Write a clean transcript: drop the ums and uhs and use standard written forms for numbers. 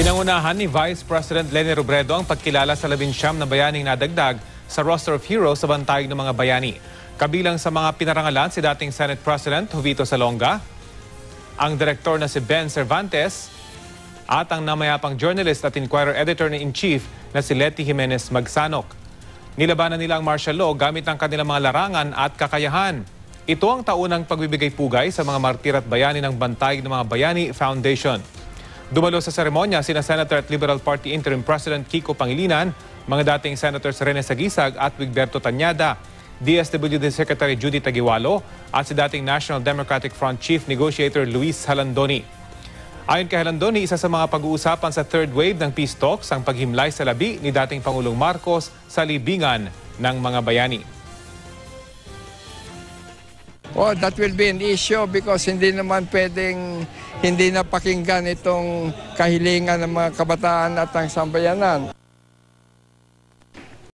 Pinangunahan ni Vice President Leni Robredo ang pagkilala sa 19 na bayaning nadagdag sa roster of heroes sa bantayog ng mga bayani. Kabilang sa mga pinarangalan si dating Senate President Jovito Salonga, ang direktor na si Ben Cervantes, at ang namayapang journalist at Inquirer Editor-in-Chief na si Letty Jimenez Magsanok. Nilabanan nila ang martial law gamit ang kanilang mga larangan at kakayahan. Ito ang taunang pagbibigay pugay sa mga martir at bayani ng Bantayog ng mga Bayani Foundation. Dumalo sa seremonya sina Senator at Liberal Party Interim President Kiko Pangilinan, mga dating Senators Rene Sagisag at Wigberto Tañada, DSWD Secretary Judy Tagiwalo at si dating National Democratic Front Chief Negotiator Luis Halandoni. Ayon kay Halandoni, isa sa mga pag-uusapan sa third wave ng peace talks ang paghimlay sa labi ni dating Pangulong Marcos sa libingan ng mga bayani. Oh, that will be an issue because hindi naman pwedeng hindi napakinggan itong kahilingan ng mga kabataan at ang sambayanan.